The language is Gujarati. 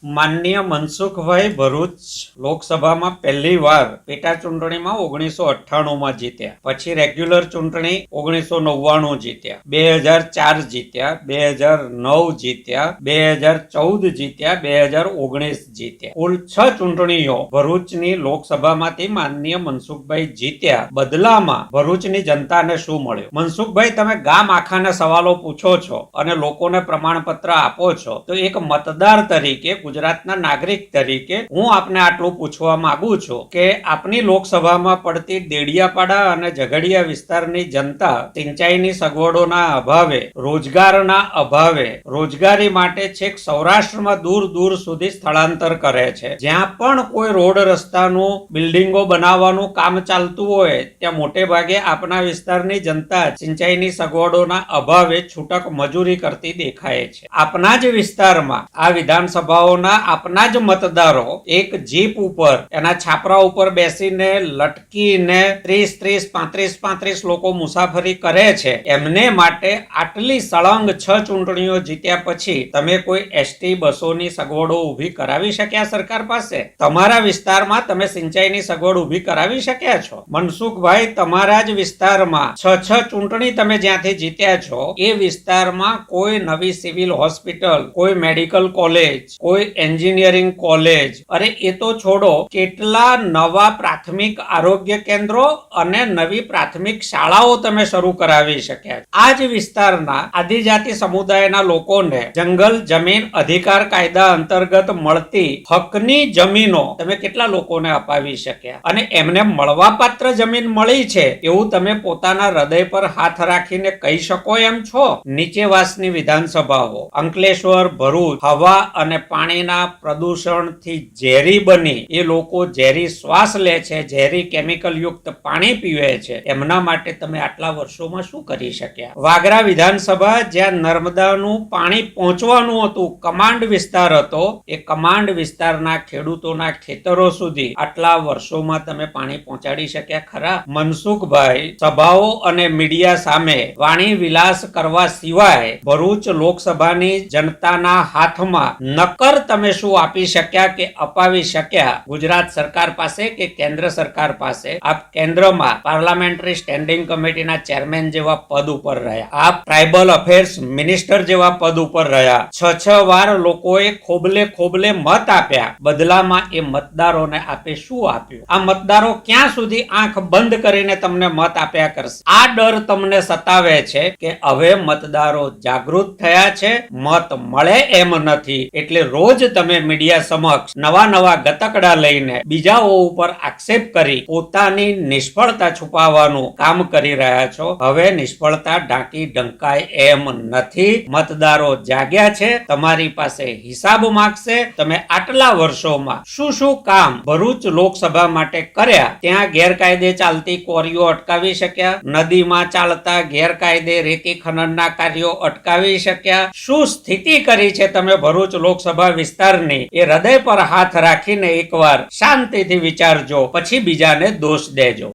માનનીય મનસુખભાઈ ભરૂચ લોકસભામાં પહેલી વાર પેટા ચૂંટણીમાં 1998માં જીત્યા, પછી રેગ્યુલર ચૂંટણી 1999 જીત્યા, 2004 જીત્યા, 2009 જીત્યા, 2014 જીત્યા, 2019 જીત્યા. કુલ 6 ચૂંટણીઓ ભરૂચની લોકસભામાંથી માનનીય મનસુખભાઈ જીત્યા. બદલામાં ભરૂચની જનતાને શું મળ્યું? મનસુખભાઈ, તમે ગામ આખાના સવાલો પૂછો છો અને લોકોને પ્રમાણપત્ર આપો છો, તો એક મતદાર તરીકે, ગુજરાતના નાગરિક તરીકે હું આપને આટલું પૂછવા માંગુ છું કે આપની લોકસભામાં પડતી દેડિયાપાડા અને ઝઘડિયા વિસ્તારની જનતા સિંચાઈની સગવડોના અભાવે, રોજગારના અભાવે, રોજગારી માટે છેક સૌરાષ્ટ્રમાં દૂર દૂર સુધી સ્થળાંતર કરે છે. જ્યાં પણ કોઈ રોડ રસ્તાનું, બિલ્ડિંગો બનાવવાનું કામ ચાલતું હોય ત્યાં મોટે ભાગે આપના વિસ્તારની જનતા સિંચાઈની સગવડોના અભાવે છૂટક મજૂરી કરતી દેખાય છે. આપના જ વિસ્તારમાં આ વિધાનસભાઓ આપના જ મતદારો એક જીપ ઉપર, એના છાપરા ઉપર બેસીને લટકીને 30-35 લોકો મુસાફરી કરે છે. એમને માટે આટલી સળંગ 6 ચૂંટણીઓ જીત્યા પછી તમે કોઈ એસટી બસોની સગવડો ઊભી કરાવી શક્યા સરકાર પાસે? તમારા વિસ્તારમાં તમે સિંચાઈની સગવડ ઊભી કરાવી શક્યા છો? મનસુખભાઈ, તમારા જ વિસ્તારમાં 6 ચૂંટણી તમે જ્યાંથી જીત્યા છો એ વિસ્તારમાં કોઈ નવી સિવિલ હોસ્પિટલ, કોઈ મેડિકલ કોલેજ, કોઈ એન્જિનિયરિંગ કોલેજ, અરે એ તો છોડો, કેટલા નવા પ્રાથમિક આરોગ્ય કેન્દ્રો અને નવી પ્રાથમિક શાળાઓ તમે શરૂ કરાવી શક્યા. આ જ વિસ્તારના આદિજાતિ સમુદાયના લોકોને જંગલ જમીન અધિકાર કાયદા અંતર્ગત મળતી હકની જમીનો તમે કેટલા લોકોને અપાવી શક્યા? અને એમને મળવાપાત્ર જમીન મળી છે એવું તમે પોતાના હૃદય પર હાથ રાખીને કહી શકો એમ છો? નીચેવાસની વિધાનસભાઓ અંકલેશ્વર, ભરૂચ હવા અને પાણીના પ્રદૂષણથી ઝેરી બની એ લોકો ઝેરી શ્વાસ લે છે, ઝેરી કેમિકલ યુક્ત પાણી પીવે છે. એમના માટે તમે આટલા વર્ષોમાં શું કરી શક્યા? વાગરા વિધાનસભા, જ્યાં નર્મદાનું પાણી પહોંચવાનું હતું, કમાન્ડ વિસ્તાર હતો, એ કમાન્ડ વિસ્તારના ખેડૂતોના ખેતરો સુધી આટલા વર્ષોમાં તમે પાણી પહોંચાડી શક્યા ખરા? મનસુખભાઈ, સભાઓ અને મીડિયા સામે વાણી વિલાસ કરવા સિવાય ભરૂચ લોકસભાની જનતાના હાથમાં નક્કર તમે શું આપી શક્યા કે અપાવી શક્યા ગુજરાત સરકાર પાસે કે કેન્દ્ર સરકાર પાસે? આપ કેન્દ્રમાં પાર્લામેન્ટરી સ્ટેન્ડિંગ કમિટીના ચેરમેન જેવા પદ ઉપર રહ્યા, આપ ટ્રાઇબલ અફેર્સ મિનિસ્ટર જેવા પદ ઉપર રહ્યા. 6 વાર લોકોએ ખોબલે મત આપ્યા. બદલામાં એ મતદારોને આપે શું આપ્યું? આ મતદારો ક્યાં સુધી આંખ બંધ કરીને તમને મત આપ્યા કરશે? આ ડર તમને સતાવે છે કે હવે મતદારો જાગૃત થયા છે, મત મળે એમ નથી, એટલે રોજ તમે મીડિયા સમક્ષ નવા ગતકડા લઈને બીજાઓ ઉપર આક્ષેપ કરી પોતાની નિષ્ફળતા છુપાવવાનું કામ કરી રહ્યા છો. હવે નિષ્ફળતા ઢાંકી ઢંકાય એમ નથી. મતદારો જાગ્યા છે, તમારી પાસે હિસાબ માંગશે. તમે આટલા વર્ષોમાં શું કામ ભરૂચ લોકસભા માટે કર્યા? ત્યાં ગેરકાયદે ચાલતી ક્વોરીઓ અટકાવી શક્યા? નદીમાં ચાલતા ગેરકાયદે રેતી ખનનના કાર્યો અટકાવી શક્યા? શું સ્થિતિ કરી છે તમે ભરૂચ લોકસભા વિસ્તારની? એ હૃદય પર હાથ રાખીને એકવાર શાંતિથી વિચારજો, પછી બીજાને દોષ દેજો.